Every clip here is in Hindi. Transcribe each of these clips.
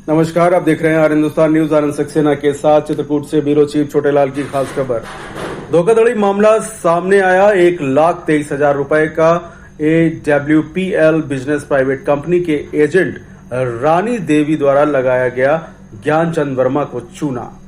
नमस्कार, आप देख रहे हैं आर हिंदुस्तान न्यूज। आनंद सक्सेना के साथ चित्रकूट से ब्यूरो चीफ छोटेलाल की खास खबर। धोखाधड़ी मामला सामने आया। 1,23,000 रुपए का AWPL बिजनेस प्राइवेट कंपनी के एजेंट रानी देवी द्वारा लगाया गया ज्ञानचंद वर्मा को चूना।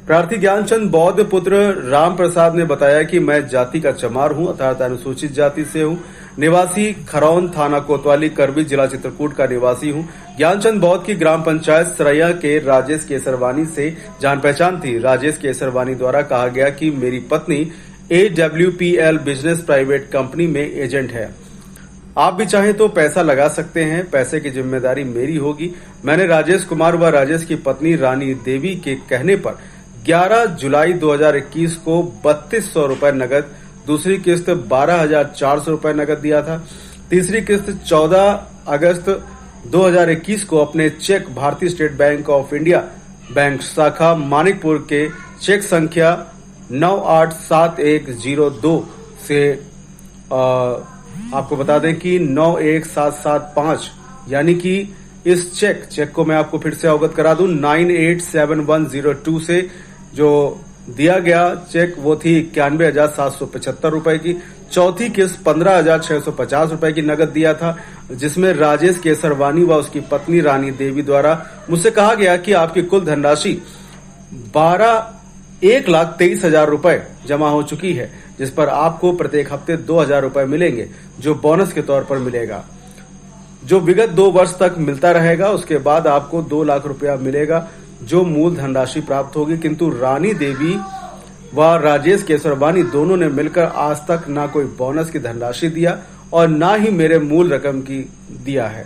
प्रार्थी ज्ञानचंद बौद्ध पुत्र राम प्रसाद ने बताया कि मैं जाति का चमार हूं, अर्थात अनुसूचित जाति से हूं। निवासी खरौन, थाना कोतवाली, करबी, जिला चित्रकूट का निवासी हूं। ज्ञानचंद बौद्ध की ग्राम पंचायत सरैया के राजेश केसरवानी से जान पहचान थी। राजेश केसरवानी द्वारा कहा गया कि मेरी पत्नी AWPL बिजनेस प्राइवेट कंपनी में एजेंट है, आप भी चाहें तो पैसा लगा सकते हैं, पैसे की जिम्मेदारी मेरी होगी। मैंने राजेश कुमार व राजेश की पत्नी रानी देवी के कहने पर 11 जुलाई 2021 को 3,200 रुपए नगद, दूसरी किस्त 12,400 रुपए नगद दिया था। तीसरी किस्त 14 अगस्त 2021 को अपने चेक भारतीय state bank of India bank शाखा मानिकपुर के चेक संख्या 987102 से आपको बता दें कि 91775 यानी कि इस चेक को मैं आपको फिर से अवगत करा दूं, 987102 से जो दिया गया चेक वो थी 91,775 रुपए की। चौथी किस्त 15,650 रुपए की नगद दिया था, जिसमें राजेश केसरवानी व उसकी पत्नी रानी देवी द्वारा मुझसे कहा गया कि आपकी कुल धनराशि 1,23,000 रुपए जमा हो चुकी है, जिस पर आपको प्रत्येक हफ्ते 2,000 रुपए मिलेंगे, जो बोनस के तौर पर मिलेगा, जो विगत 2 वर्ष तक मिलता रहेगा। उसके बाद आपको 2 लाख रुपया मिलेगा, जो मूल धनराशि प्राप्त होगी। किंतु रानी देवी व राजेश केसरवानी दोनों ने मिलकर आज तक ना कोई बोनस की धनराशि दिया और ना ही मेरे मूल रकम की दिया है।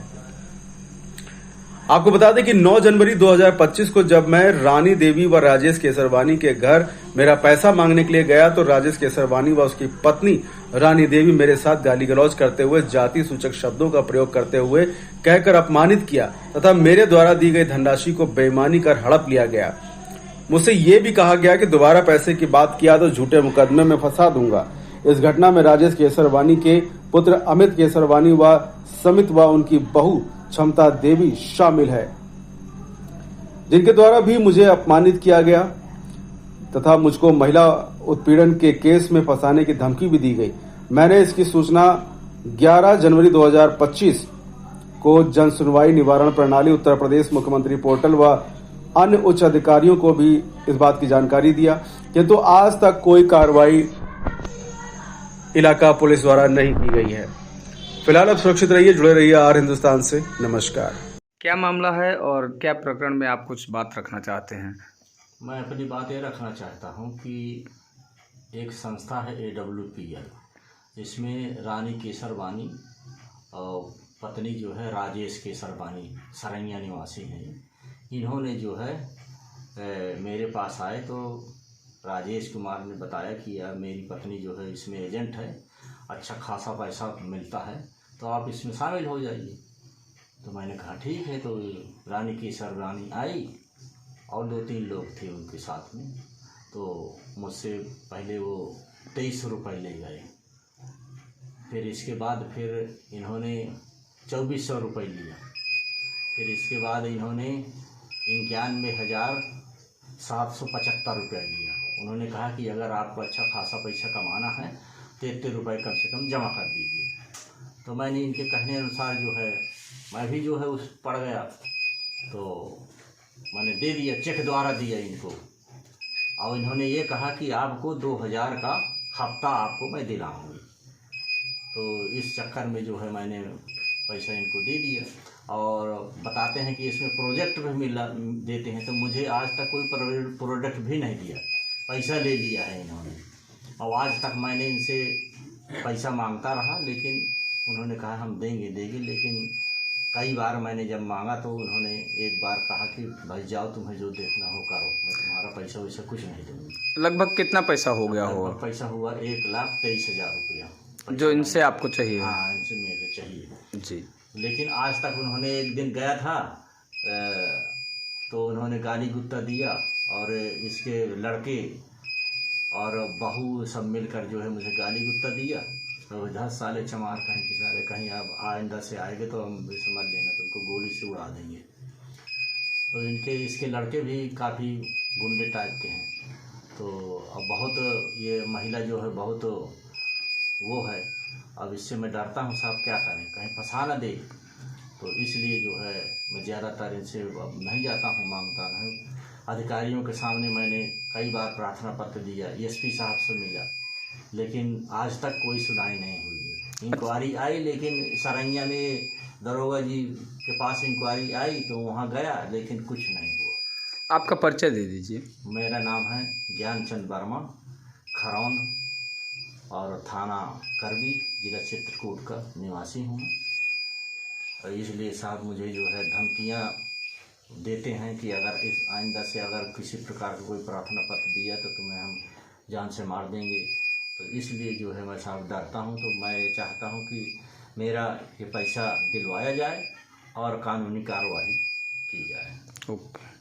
आपको बता दें कि 9 जनवरी 2025 को जब मैं रानी देवी व राजेश केसरवानी के घर मेरा पैसा मांगने के लिए गया तो राजेश केसरवानी व उसकी पत्नी रानी देवी मेरे साथ गाली गलौज करते हुए, जाति सूचक शब्दों का प्रयोग करते हुए कहकर अपमानित किया तथा मेरे द्वारा दी गई धनराशि को बेईमानी कर हड़प लिया गया। मुझसे ये भी कहा गया कि दोबारा पैसे की बात किया तो झूठे मुकदमे में फंसा दूंगा। इस घटना में राजेश केसरवानी के पुत्र अमित केसरवानी व समित व उनकी बहू क्षमता देवी शामिल है, जिनके द्वारा भी मुझे अपमानित किया गया तथा मुझको महिला उत्पीड़न के केस में फंसाने की धमकी भी दी गई। मैंने इसकी सूचना 11 जनवरी 2025 को जन सुनवाई निवारण प्रणाली उत्तर प्रदेश मुख्यमंत्री पोर्टल व अन्य उच्च अधिकारियों को भी इस बात की जानकारी दिया, किंतु आज तक कोई कार्रवाई इलाका पुलिस द्वारा नहीं की गई है। फिलहाल आप सुरक्षित रहिए, जुड़े रहिए आर हिंदुस्तान से। नमस्कार। क्या मामला है और क्या प्रकरण में आप कुछ बात रखना चाहते हैं? मैं अपनी बात ये रखना चाहता हूँ कि एक संस्था है AWPL, इसमें रानी केसरवानी और पत्नी जो है राजेश केसरवानी सरैया निवासी हैं। इन्होंने जो है मेरे पास आए तो राजेश कुमार ने बताया कि यार मेरी पत्नी जो है इसमें एजेंट है, अच्छा खासा पैसा मिलता है, तो आप इसमें शामिल हो जाइए। तो मैंने कहा ठीक है। तो रानी केसरवानी आई और 2-3 लोग थे उनके साथ में, तो मुझसे पहले वो 2300 रुपये ले गए। फिर इसके बाद फिर इन्होंने 2,400 रुपये लिया। फिर इसके बाद इन्होंने 91,775 रुपये लिया। उन्होंने कहा कि अगर आपको अच्छा खासा पैसा कमाना है तो इतने रुपये कम से कम जमा कर दीजिए। तो मैंने इनके कहने अनुसार जो है मैं भी जो है उस पड़ गया, तो मैंने दे दिया, चेक द्वारा दिया इनको। और इन्होंने ये कहा कि आपको 2,000 का हफ्ता आपको मैं दिलाऊंगी। तो इस चक्कर में जो है मैंने पैसा इनको दे दिया और बताते हैं कि इसमें प्रोजेक्ट भी मिला देते हैं। तो मुझे आज तक कोई प्रोडक्ट भी नहीं दिया, पैसा ले लिया है इन्होंने। और आज तक मैंने इनसे पैसा मांगता रहा, लेकिन उन्होंने कहा हम देंगे। लेकिन कई बार मैंने जब मांगा तो उन्होंने एक बार कहा कि भाई जाओ, तुम्हें जो देखना हो करो, मैं तुम्हारा पैसा वैसा कुछ नहीं दूँगी। लगभग कितना पैसा हो गया होगा? पैसा हुआ 1,23,000 रुपया जो इनसे आपको चाहिए? हाँ, इनसे मेरे चाहिए जी। लेकिन आज तक उन्होंने एक दिन गया था तो उन्होंने गाली गुत्ता दिया और इसके लड़के और बहू सब मिलकर जो है मुझे गाली गुत्ता दिया। तो 10 साले चमार कहीं आप आइंदा से आएंगे तो हम समझ लेना तुमको गोली से उड़ा देंगे। तो इसके लड़के भी काफ़ी गुंडे टाइप के हैं। तो अब बहुत ये महिला जो है बहुत वो है, अब इससे मैं डरता हूँ साहब, क्या करें कहीं फंसा ना दे। तो इसलिए जो है मैं ज़्यादातर इनसे अब नहीं जाता हूँ, मांगता नहीं। अधिकारियों के सामने मैंने कई बार प्रार्थना पत्र दिया, एसपी साहब से मिला, लेकिन आज तक कोई सुनाई नहीं हुई। इंक्वायरी आई, लेकिन सरैया में दरोगा जी के पास इंक्वायरी आई तो वहाँ गया, लेकिन कुछ नहीं हुआ। आपका परिचय दे दीजिए। मेरा नाम है ज्ञानचंद वर्मा, खरौन और थाना करबी, जिला चित्रकूट का निवासी हूँ। और इसलिए साहब मुझे जो है धमकियाँ देते हैं कि अगर इस आइंदा से अगर किसी प्रकार का कोई प्रार्थना पत्र दिया तो तुम्हें हम जान से मार देंगे। तो इसलिए जो है मैं साहब डरता हूँ। तो मैं ये चाहता हूँ कि मेरा ये पैसा दिलवाया जाए और कानूनी कार्रवाई की जाए। ओके।